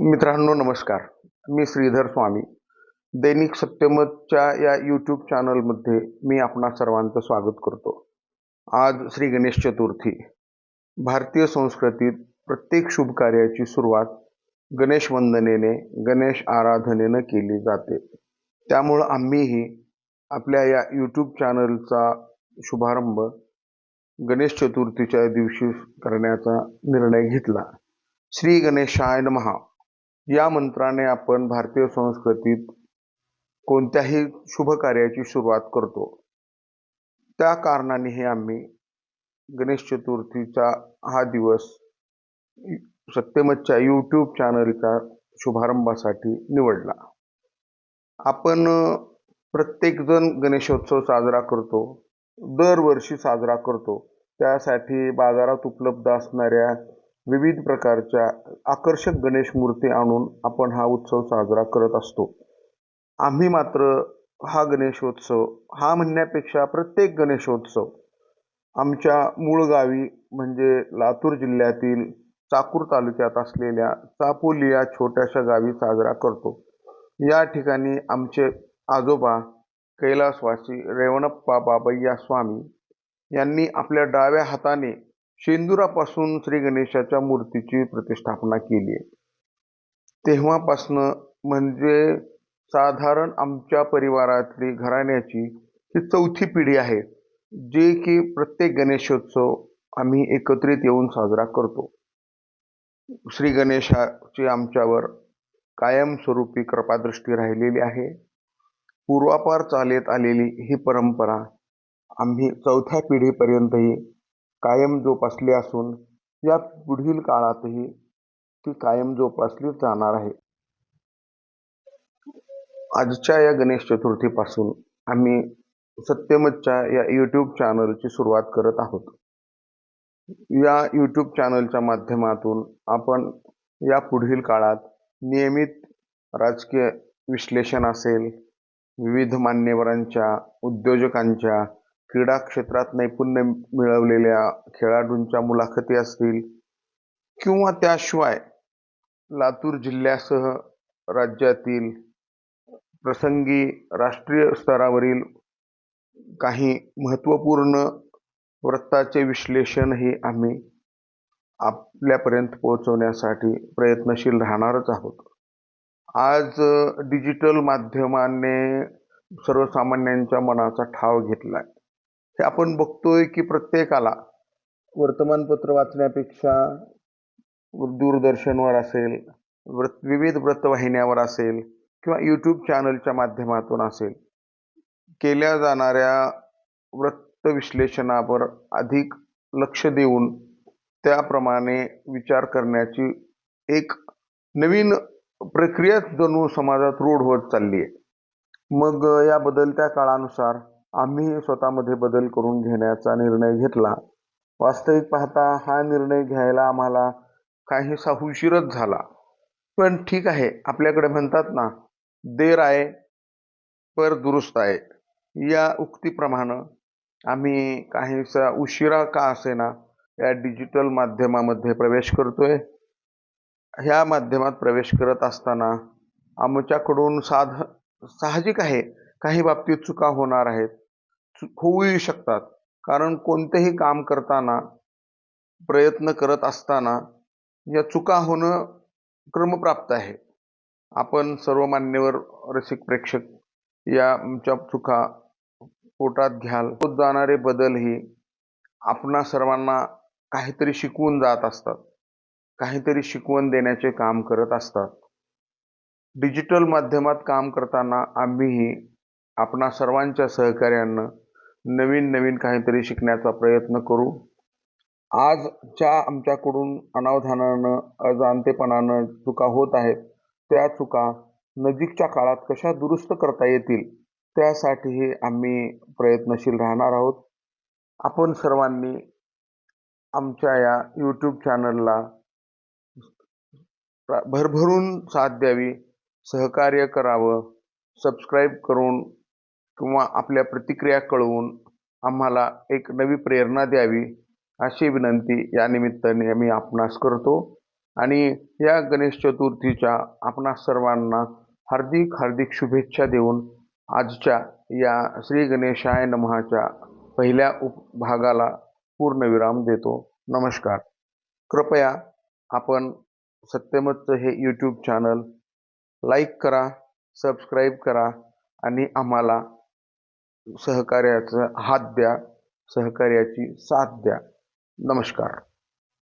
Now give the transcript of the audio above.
मित्रांनो नमस्कार. मी श्रीधर स्वामी. दैनिक सत्यमतच्या या यूट्यूब चॅनलमध्ये मी आपणा सर्वांचं स्वागत करतो. आज श्री गणेश चतुर्थी. भारतीय संस्कृतीत प्रत्येक शुभ कार्याची सुरुवात गणेश वंदनेने, गणेश आराधनेनं केली जाते. त्यामुळं आम्हीही आपल्या या यूट्यूब चॅनलचा शुभारंभ गणेश चतुर्थीच्या दिवशी करण्याचा निर्णय घेतला. श्री गणेशाय नमः या मंत्राने आपण भारतीय संस्कृतीत कोणत्याही शुभ कार्याची सुरुवात करतो. त्या कारणाने हे आम्ही गणेश चतुर्थीचा हा दिवस सत्यमतच्या यूट्यूब चॅनलच्या शुभारंभासाठी निवडला. आपण प्रत्येकजण गणेशोत्सव साजरा करतो, दरवर्षी साजरा करतो. त्यासाठी बाजारात उपलब्ध असणाऱ्या विविध प्रकारच्या आकर्षक गणेश मूर्ती आणून आपण हा उत्सव साजरा करत असतो. आम्ही मात्र हा गणेशोत्सव, हा म्हणण्यापेक्षा प्रत्येक गणेशोत्सव आमच्या मूळ गावी म्हणजे लातूर जिल्ह्यातील चाकूर तालुक्यात असलेल्या चापोली या छोट्याशा गावी साजरा करतो. या ठिकाणी आमचे आजोबा कैलासवासी रेवणप्पा बाबय्या स्वामी यांनी आपल्या डाव्या हाताने शेंदुरापासून श्री गणेशाच्या मूर्तीची प्रतिष्ठापना केली आहे. तेव्हापासनं म्हणजे साधारण आमच्या परिवारातली घराण्याची ही चौथी पिढी आहे, जे की प्रत्येक गणेशोत्सव आम्ही एकत्रित येऊन साजरा करतो. श्री गणेशाची आमच्यावर कायमस्वरूपी कृपादृष्टी राहिलेली आहे. पूर्वापार चालत आलेली ही परंपरा आम्ही चौथ्या पिढीपर्यंतही कायम जोपासली असून या पुढील काळातही ती कायम जोपासली जाणार आहे. आजच्या या गणेश चतुर्थीपासून आम्ही सत्यमतच्या या यूट्यूब चॅनलची सुरुवात करत आहोत. या यूट्यूब चॅनलच्या माध्यमातून आपण या पुढील काळात नियमित राजकीय विश्लेषण असेल, विविध मान्यवरांच्या, उद्योजकांच्या, क्रीडा क्षेत्रात नैपुण्य मिळवलेल्या खेळाडूंच्या मुलाखती असतील किंवा त्याशिवाय लातूर जिल्ह्यासह राज्यातील प्रसंगी राष्ट्रीय स्तरावरील काही महत्त्वपूर्ण वृत्ताचे विश्लेषणही आम्ही आपल्यापर्यंत पोहोचवण्यासाठी प्रयत्नशील राहणारच आहोत. आज डिजिटल माध्यमाने सर्वसामान्यांच्या मनाचा ठाव घेतलाय. हे आपण बघतोय की प्रत्येकाला वर्तमानपत्र वाचण्यापेक्षा दूरदर्शनवर असेल, विविध वृत्तवाहिन्यावर असेल किंवा यूट्यूब चॅनलच्या माध्यमातून असेल, केल्या जाणाऱ्या वृत्त विश्लेषणावर अधिक लक्ष देऊन त्याप्रमाणे विचार करण्याची एक नवीन प्रक्रिया जणू समाजात रूढ होत चालली आहे. मग या बदलत्या काळानुसार आम्ही स्वतःमध्ये बदल करून घेण्याचा निर्णय घेतला. वास्तविक पाहता हा निर्णय घ्यायला आम्हाला काहीसा उशीरच झाला, पण ठीक आहे. आपल्याकडे म्हणतात ना, देर आए पर दुरुस्त आहे. या उक्तीप्रमाणे आम्ही काहीसा उशिरा का असेना या डिजिटल माध्यमामध्ये प्रवेश करतोय. ह्या माध्यमात प्रवेश करत असताना आमच्याकडून साहजिक आहे, काही बाबतीत चुका होणार आहेत, होऊही शकतात. कारण कोणतेही काम करताना, प्रयत्न करत असताना या चुका होणं क्रमप्राप्त आहे. आपण सर्व मान्यवर रसिक प्रेक्षक या आमच्या चुका पोटात घ्याल. होत जाणारे बदलही आपणा सर्वांना काहीतरी शिकवून जात असतात, काहीतरी शिकवण देण्याचे काम करत असतात. डिजिटल माध्यमात काम करताना आम्हीही आपणा सर्वांच्या सहकार्यानं नवीन नवीन काहीतरी शिकण्याचा प्रयत्न करू. आजच्या आमच्याकडून अनावधानानं, अजाणतेपणानं चुका होत आहेत, त्या चुका नजीकच्या काळात कशा दुरुस्त करता येतील त्यासाठीही आम्ही प्रयत्नशील राहणार आहोत. आपण सर्वांनी आमच्या या यूट्यूब चॅनलला भरभरून साथ द्यावी, सहकार्य करावं, सबस्क्राईब करून किंवा आपल्या प्रतिक्रिया कळवून आम्हाला एक नवी प्रेरणा द्यावी अशी विनंती या निमित्ताने मी आपणास करतो. आणि या गणेश चतुर्थीच्या आपणा सर्वांना हार्दिक हार्दिक शुभेच्छा देऊन आजच्या या श्री गणेशाय नमःच्या पहिल्या भागाला पूर्णविराम देतो. नमस्कार. कृपया आपण सत्यमतचं हे यूट्यूब चॅनल लाईक करा, सबस्क्राईब करा आणि आम्हाला सहकार्याचा हात द्या, सहकार्याची साथ द्या. नमस्कार.